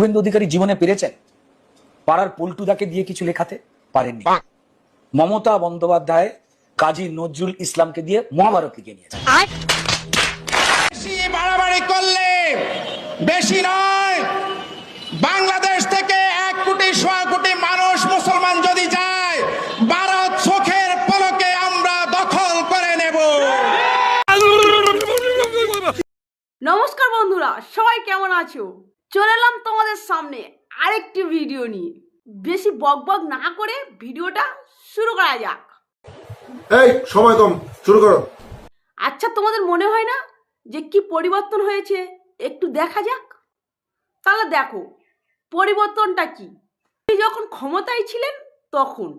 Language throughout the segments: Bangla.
শুভেন্দু অধিকারী জীবনে পেরেছেন পাড়ার পল্টুদাকে দিয়ে কিছু লেখাতে পারেননি। মমতা বন্দ্যোপাধ্যায় কাজী নজরুল ইসলামকে দিয়ে মহাভারত লিখে নিয়েছে। বেশি বাড়াবাড়ি করলে বেশি নয়, বাংলাদেশ থেকে 1 কোটি 1.25 কোটি মানুষ মুসলমান যদি যায়, ভারত চোখের পলকে আমরা দখল করে নেব। নমস্কার বন্ধুরা, সবাই কেমন আছো? চলে এলাম তোমাদের সামনে আরেকটি ভিডিও নিয়ে। বেশি বকবক না করে ভিডিওটা শুরু করা যাক। এই সময় কম, শুরু করো। আচ্ছা, তোমাদের মনে হয় না যে কি পরিবর্তন হয়েছে? একটু দেখা যাক। তাহলে দেখো পরিবর্তনটা কি। যখন ক্ষমতায় ছিলেন তখন,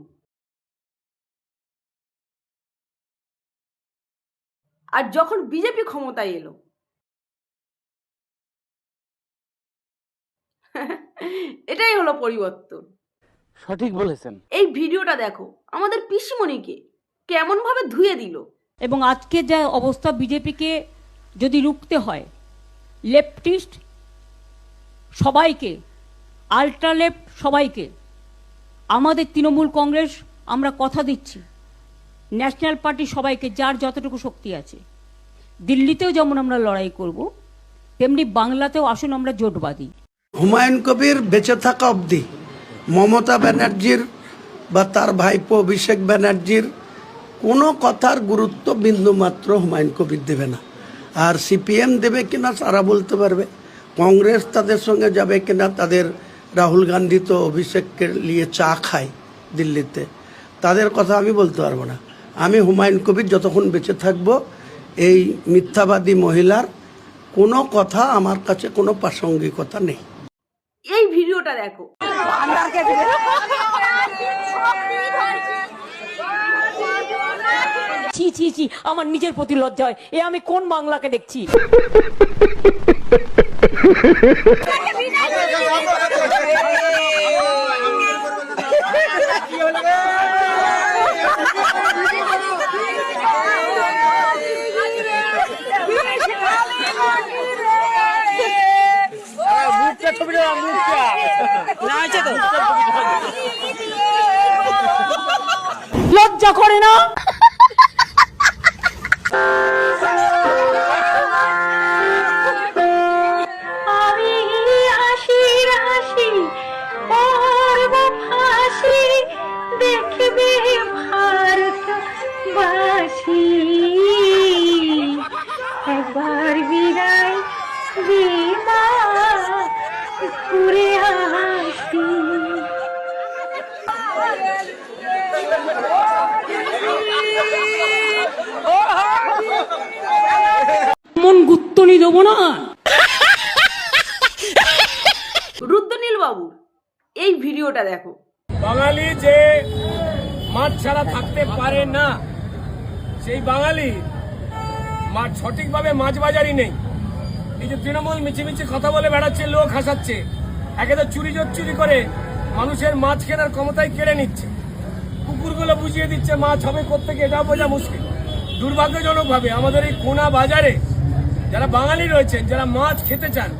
আর যখন বিজেপি ক্ষমতায় এলো, এটাই হলো পরিবর্তন। সঠিক বলেছেন। এই ভিডিওটা দেখো, আমাদের পিসিমণিকে কেমন ভাবে ধুয়ে দিল। এবং আজকে যা অবস্থা, বিজেপিকে যদি রুখতে হয়, লেফটিস্ট সবাইকে, আল্ট্রা লেফট সবাইকে, আমাদের তৃণমূল কংগ্রেস আমরা কথা দিচ্ছি, ন্যাশনাল পার্টি সবাইকে, যার যতটুকু শক্তি আছে, দিল্লিতেও যেমন আমরা লড়াই করব, তেমনি বাংলাতেও আসুন আমরা জোটবাদী। হুমায়ুন কবির বেঁচে থাকা অবধি মমতা ব্যানার্জির বা তার ভাইপো অভিষেক ব্যানার্জির কোনো কথার গুরুত্ব বিন্দুমাত্র হুমায়ুন কবির দেবে না। আর সিপিএম দেবে কিনা তারা বলতে পারবে, কংগ্রেস তাদের সঙ্গে যাবে কিনা, তাদের রাহুল গান্ধী তো অভিষেককে নিয়ে চা খায় দিল্লিতে, তাদের কথা আমি বলতে পারবো না। আমি হুমায়ুন কবির যতক্ষণ বেঁচে থাকবো, এই মিথ্যাবাদী মহিলার কোনো কথা আমার কাছে কোনো প্রাসঙ্গিকতা নেই। এই ভিডিওটা দেখো। ছি ছি ছি, আমার নিজের প্রতি লজ্জা হয়। এ আমি কোন বাংলাকে দেখছি? লজ্জা করে না? আমি হাসির হাসি পরব ফাঁসি, দেখবে ভারতবাসী, একবার বিদায় বিমা ঘুরে আসি। মন গুত্তনি দেবো না। রুদ্রনীল বাবু, এই ভিডিওটা দেখো। বাঙালি যে মাছ ছাড়া থাকতে পারে না, সেই বাঙালি মাছ সঠিকভাবে মাছ বাজারই নেই। এই যে তৃণমূল মিছিমিছি কথা বলে বেড়াচ্ছে, লোক হাসাচ্ছে, একে তো চুরি করে মানুষের মাছ কেনার ক্ষমতায় কেড়ে নিচ্ছে। কুকুরগুলো বুঝিয়ে দিচ্ছে মাছ হবে কোত্থেকে, এটাও বোঝা মুশকিল। দুর্ভাগ্যজনকভাবে আমাদের এই কোনা বাজারে যারা বাঙালি রয়েছেন, যারা মাছ খেতে চান,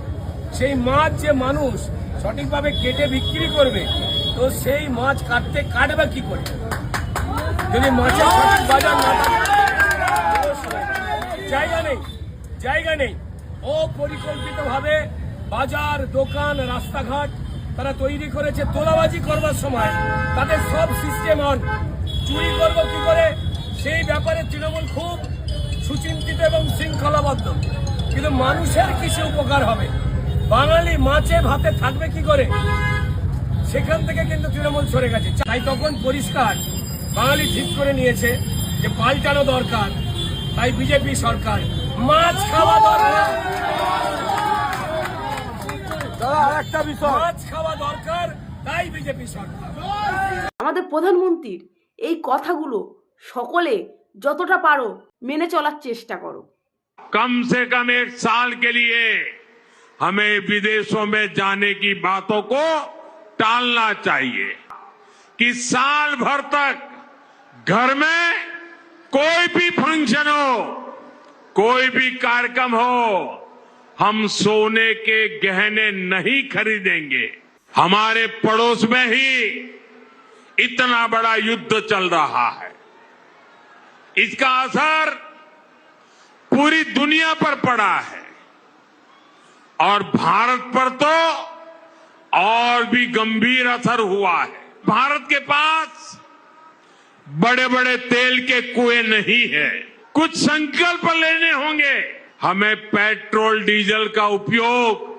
সেই মাছ যে মানুষ সঠিকভাবে কেটে বিক্রি করবে, তো সেই মাছ কাটবে কি করে যদি মাছের সঠিক বাজার না থাকে? জায়গা নেই। অপরিকল্পিতভাবে বাজার, দোকান, রাস্তাঘাট তারা তৈরি করেছে তোলাবাজি করবার সময়। তাদের সব সিস্টেম অন। চুরি করব কি করে সেই ব্যাপারে তৃণমূল খুব সুচিন্তিত এবং শৃঙ্খলাবদ্ধ। কিন্তু মানুষের কিছু উপকার হবে, বাঙালি মাছে ভাতে থাকবে কি করে, সেখান থেকে কিন্তু তৃণমূল সরে গেছে। তাই তখন পরিষ্কার বাঙালি ঠিক করে নিয়েছে যে পাল্টানো দরকার। তাই বিজেপি সরকার মাছ খাওয়া দরকার, মাছ খাওয়া দরকার, তাই বিজেপি সরকার। আমাদের প্রধানমন্ত্রীর এই কথাগুলো সকলে যতটা পারো মেনে চলার চেষ্টা করো। कम से कम 1 साल के लिए हमें विदेशों में जाने की बातों को टालना चाहिए कि साल भर तक घर में कोई भी फंक्शन हो, कोई भी कार्यक्रम हो, हम सोने के गहने नहीं खरीदेंगे। हमारे पड़ोस में ही इतना बड़ा युद्ध चल रहा है, इसका असर पूरी दुनिया पर पड़ा है और भारत पर तो और भी गंभीर असर हुआ है। भारत के पास बड़े बड़े तेल के कुएं नहीं है, कुछ संकल्प लेने होंगे। हमें पेट्रोल डीजल का उपयोग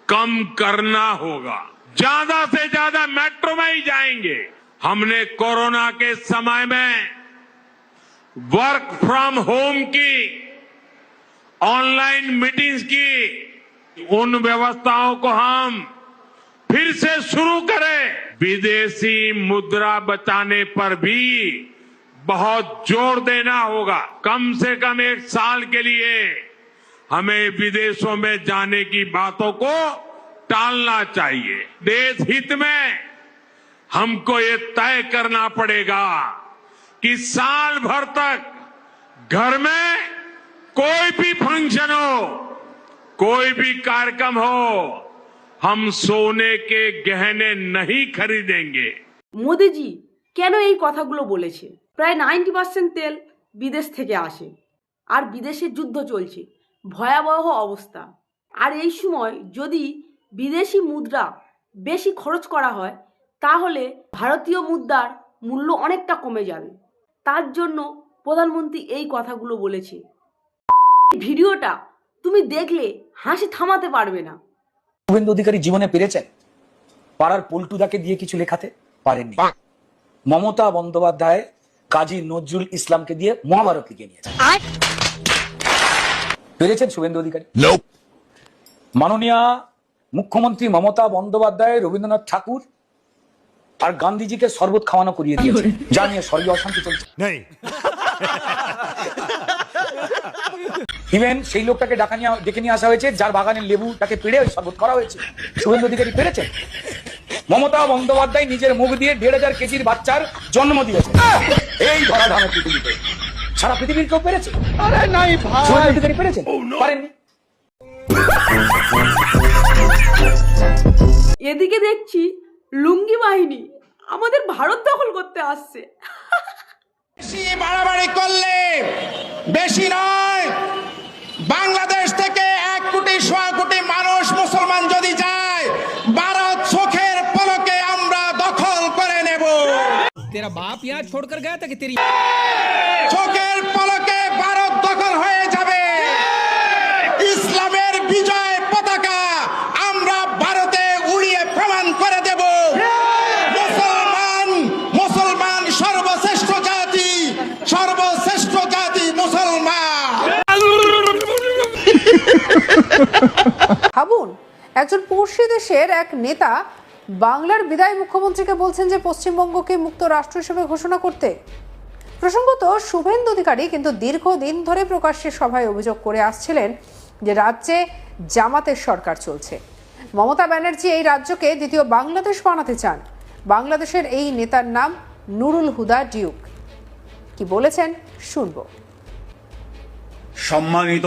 कम करना होगा, ज्यादा से ज्यादा मेट्रो में ही जाएंगे। हमने कोरोना के समय में वर्क फ्रॉम होम की, ऑनलाइन मीटिंग्स की, उन व्यवस्थाओं को हम फिर से शुरू करें। विदेशी मुद्रा बचाने पर भी बहुत जोर देना होगा। कम से कम 1 साल के लिए हमें विदेशों में जाने की बातों को टालना चाहिए। देश हित में हमको ये तय करना पड़ेगा कि साल भर तक घर में कोई भी फंक्शन हो, कोई भी कार्यक्रम हो, हम सोने के गहने नहीं खरीदेंगे। মোদিজি কেন এই কথাগুলো বলেছে? প্রায় 90% তেল বিদেশ থেকে আসে, আর বিদেশে যুদ্ধ চলছে, ভয়াবহ অবস্থা। আর এই সময় যদি বিদেশি মুদ্রা বেশি খরচ করা হয় তাহলে ভারতীয় মুদ্রার মূল্য অনেকটা কমে যাবে। তার জন্য প্রধানমন্ত্রী এই কথাগুলো বলেছে। ভিডিওটা তুমি দেখলে হাসি থামাতে পারবে না। শুভেন্দু অধিকারী জীবনে পেরেছেন পাড়ার পল্টুদাকে দিয়ে কিছু লেখাতে? পারেননি। মমতা বন্দ্যোপাধ্যায় কাজী নজরুল ইসলামকে দিয়ে মহাভারত লিখে নিয়েছেন। পেরেছেন শুভেন্দু অধিকারী? মাননীয় মুখ্যমন্ত্রী মমতা বন্দ্যোপাধ্যায় রবীন্দ্রনাথ ঠাকুর আর গান্ধীজিকে শরবত খাওয়ানো করিয়ে দিয়েছে, যা নিয়ে স্বর্গীয় অশান্তি চলছে। ইভেন সেই লোকটাকে ডেকে নিয়ে আসা হয়েছে যার বাগানের লেবুটাকে পেড়ে ওই শরবত করা হয়েছে। শুভেন্দু অধিকারী পেরেছেন? মমতা বন্দ্যোপাধ্যায় নিজের মুখ দিয়ে 1,500 কেজির বাচ্চার জন্ম দিয়েছে এই ধরাধামের পৃথিবীতে। সারা পৃথিবীর কেউ পেরেছে? শুভেন্দু অধিকারী পেরেছেন? পারেননি। এদিকে দেখছি লুঙ্গি বাহিনী আমাদের ভারত দখল করতে আসছে। বেশি বাড়াবাড়ি করলে বেশি নয়, বাংলাদেশ থেকে 1 কোটি 1.25 কোটি মানুষ মুসলমান যদি যায়, ভারত চোখের পলকে আমরা দখল করে নেব। तेरा बाप यहाँ छोड़कर गया था कि तेरी চোখের পলকে ভারত দখল হয়ে যাবে। ইসলামের বিজয় পতাকা আমরা ভারতে উড়িয়ে প্রমাণ করে দেব। মুসলমান সর্বশ্রেষ্ঠ জাতি, সর্বশ্রেষ্ঠ জাতি মুসলমান। ভাবুন, একজন পড়শি দেশের এক নেতা বাংলার বিদায়ী মুখ্যমন্ত্রীকে বলছেন যে পশ্চিমবঙ্গকে মুক্ত রাষ্ট্র হিসেবে ঘোষণা করতে। প্রসঙ্গত শুভেন্দু অধিকারী কিন্তু দীর্ঘদিন ধরে প্রকাশ্যে সভায় অভিযোগ করে আসছিলেন যে রাজ্যে জামাতের সরকার চলছে। মমতা ব্যানার্জি এই রাজ্যকে দ্বিতীয় বাংলাদেশ বানাতে চান। বাংলাদেশের এই নেতার নাম নুরুল হুদা ডিউক। কি বলেছেন শুনবো। সম্মানিত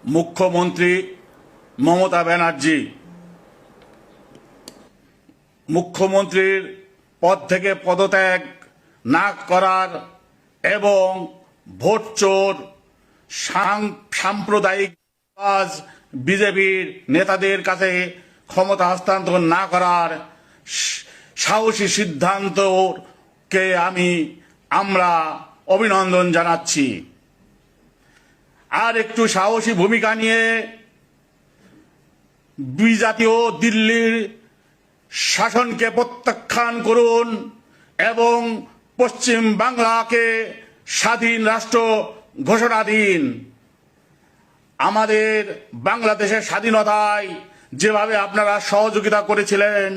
মুখ্যমন্ত্রী মমতা ব্যানার্জি, মুখ্যমন্ত্রীর পদ থেকে পদত্যাগ না করার এবং ভোট চোর সাম্প্রদায়িক বিজেপির নেতাদের কাছে ক্ষমতা হস্তান্তর না করার সাহসী সিদ্ধান্তকে আমরা অভিনন্দন জানাচ্ছি। আর একটু সাহসী ভূমিকা নিয়ে বিজাতীয় দিল্লির শাসনকে প্রত্যাখ্যান করুন এবং পশ্চিম বাংলাকে স্বাধীন রাষ্ট্র ঘোষণা দিন। আমাদের বাংলাদেশের স্বাধীনতায় যেভাবে আপনারা সহযোগিতা করেছিলেন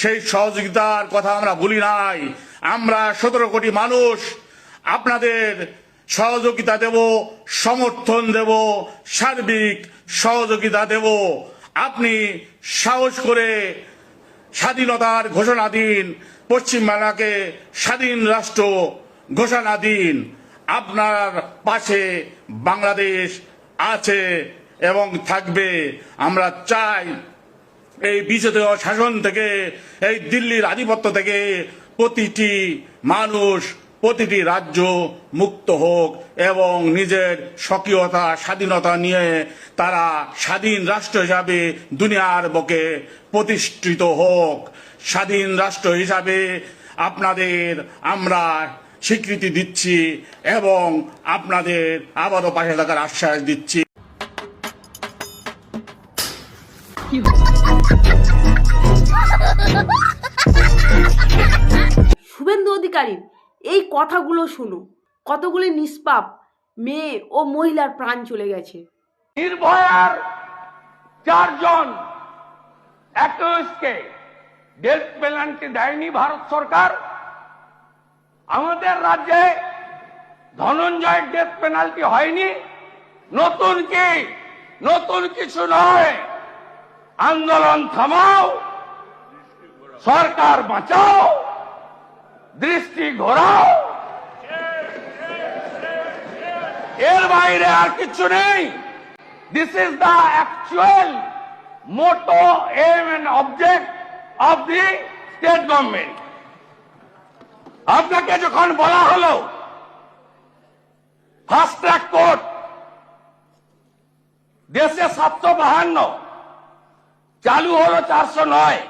সেই সহযোগিতার কথা আমরা ভুলি নাই। আমরা 17 কোটি মানুষ আপনাদের সহযোগিতা দেব, সমর্থন দেব, সার্বিক সহযোগিতা দেব। আপনি সাহস করে স্বাধীনতার ঘোষণা দিন, পশ্চিমবাংলাকে স্বাধীন রাষ্ট্র ঘোষণা দিন। আপনার পাশে বাংলাদেশ আছে, এবং থাকবে। আমরা চাই এই বিজেপি শাসন থেকে, এই দিল্লির আধিপত্য থেকে প্রতিটি মানুষ, প্রতিটি রাজ্য মুক্ত হোক এবং নিজের স্বকীয়তা, স্বাধীনতা নিয়ে তারা স্বাধীন রাষ্ট্র হিসাবে দুনিয়ার বুকে প্রতিষ্ঠিত হোক। স্বাধীন রাষ্ট্র হিসাবে আপনাদের আমরা স্বীকৃতি দিচ্ছি এবং আপনাদের আবারও পাশে থাকার আশ্বাস দিচ্ছি। শুভেন্দু অধিকারীর এই কথাগুলো শুনো, কতগুলি নিষ্পাপ মেয়ে ও মহিলার প্রাণ চলে গেছে। নির্ভয়ার 4 জন অ্যাকিউজকে ডেথ পেনাল্টি দেয়নি ভারত সরকার। আমাদের রাজ্যে ধনঞ্জয়ের ডেথ পেনাল্টি হয়নি। নতুন কিছু নয়। আন্দোলন থামাও, সরকার বাঁচাও, দৃষ্টি ঘোরাও, এর বাইরে আর কিছু নেই। This is the actual motto, aim and object of the state government. আপনাকে যখন বলা হলো ফাস্ট ট্র্যাক কোর্ট দেশে 752, চালু হলো 409,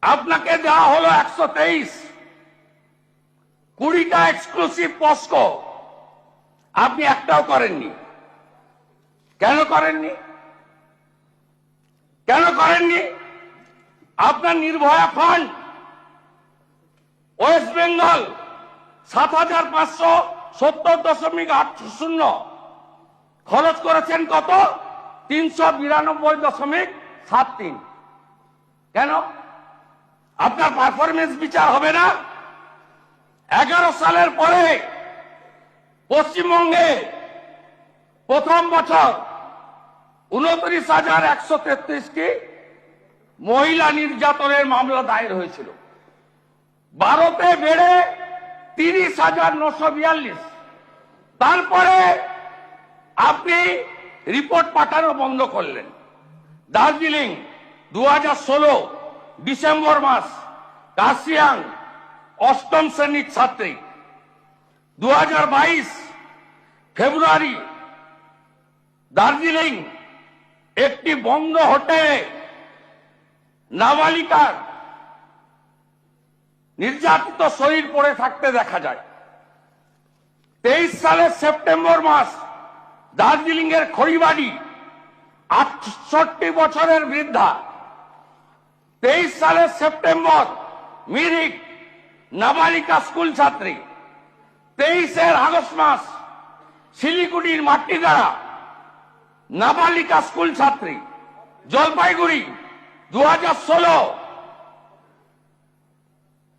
আপনাকে দেওয়া হলো 123, 20টা এক্সক্লুসিভ পস্কো, আপনি একটাও করেননি। কেন করেননি? আপনার নির্ভয়া ফান্ড ওয়েস্ট বেঙ্গল 7,570.80 খরচ করেছেন কত? 392.73। কেন? আপনার পারফরমেন্স বিচার হবে না? 11 সালের পরে পশ্চিমবঙ্গে প্রথম বছর 29,133টি মহিলা নির্যাতনের মামলা দায়ের হয়েছিল। 12তে বেড়ে 30,942। তারপরে আপনি রিপোর্ট পাঠানো বন্ধ করলেন। দার্জিলিং 2016 ডিসেম্বর মাস, কার্শিয়াং 8ম শ্রেণীর ছাত্রী। 2022 ফেব্রুয়ারি দার্জিলিং একটি বন্ধ হোটেলে নাবালিকার নির্যাতিত শরীর পড়ে থাকতে দেখা যায়। 23 সালের সেপ্টেম্বর মাস দার্জিলিং এর খড়িবাড়ি 68 বছরের বৃদ্ধা। 23 সালের সেপ্টেম্বর মিরিক নাবালিকা স্কুল ছাত্রী। 23 আগস্ট মাস শিলিগুড়ির মাটিগাড়া নাবালিকা স্কুল ছাত্রী। জলপাইগুড়ি 2016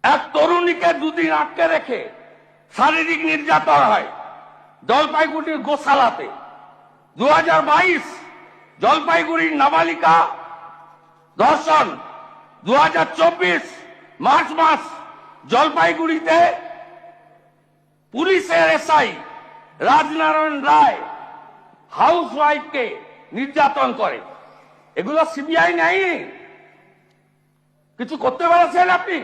এক তরুণীকে 2 দিন আটকে রেখে শারীরিক নির্যাতন হয় জলপাইগুড়ির গোশালাতে। 2022 জলপাইগুড়ির নাবালিকা ধর্ষণ। 2024 মার্চ মাস জলপাইগুড়িতে পুলিশের এসআই রাজনারায়ণ রায় হাউস ওয়াইফকে নির্যাতন করে। এগুলো সিবিআই নাই, কিছু করতে পেরেছেন আপনি?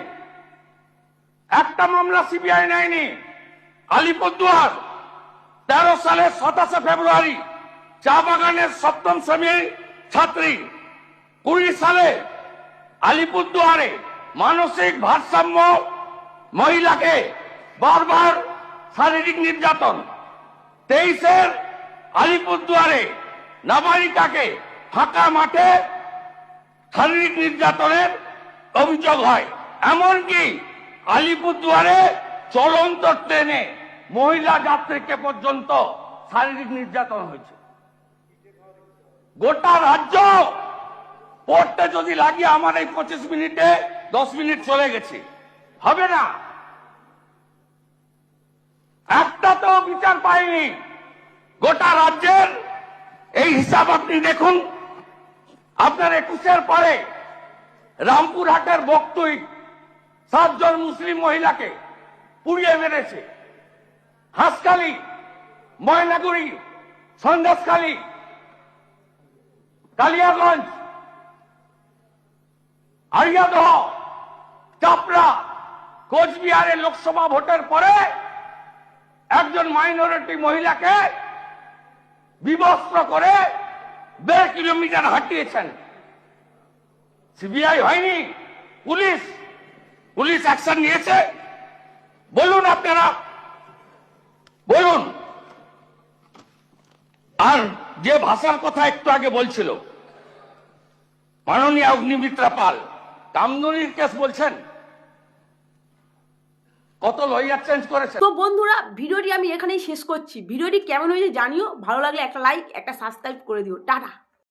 একটা মামলা সিবিআই নেয়নি। আলিপুরদুয়ার 13 সালের 27 ফেব্রুয়ারি চা বাগানের 7ম শ্রেণীর ছাত্রী। 20 সালে আলিপুরদুয়ারে মানসিক ভারসাম্য মহিলাকে বারবার শারীরিক নির্যাতন। 23 আলিপুরদুয়ারে নাবালিকাকে ফাঁকা মাঠে শারীরিক নির্যাতনের অভিযোগ হয়। এমনকি আলিপুরদুয়ারে চলন্ত ট্রেনে মহিলা যাত্রীকে পর্যন্ত শারীরিক নির্যাতন হয়েছে। গোটা রাজ্য পড়তে যদি লাগিয়ে আমার এই 25 মিনিটে 10 মিনিট চলে গেছে, হবে না। একটা তো বিচার পাইনি। গোটা রাজ্যের এই হিসাব আপনি দেখুন। আপনার 21 পরে রামপুরহাটের বক্তুই 7 জন মুসলিম মহিলাকে পুড়িয়ে মেরেছে। হাঁসখালি, ময়নাগুড়ি, সন্দেশখালী কালিয়াগঞ্জ, আরিয়াদহ, চাপড়া, কোচবিহারের লোকসভা ভোটের পরে একজন মাইনরিটি মহিলাকে বিবস্ত্র করে 1.5 কিলোমিটার হাঁটিয়েছেন। সিবিআই হয়নি, পুলিশ অ্যাকশন নিয়েছে? বলুন আপনারা, বলুন। আর যে ভাষার কথা একটু আগে বলছিল মাননীয় অগ্নিমিত্রা পাল, কামদুনির কেস বলছেন, কত লয়ার চেঞ্জ করেছে। তো বন্ধুরা, ভিডিওটি আমি এখানেই শেষ করছি। ভিডিওটি কেমন হয়েছে জানিও, ভালো লাগলে একটা লাইক, একটা সাবস্ক্রাইব করে দিও। টাটা।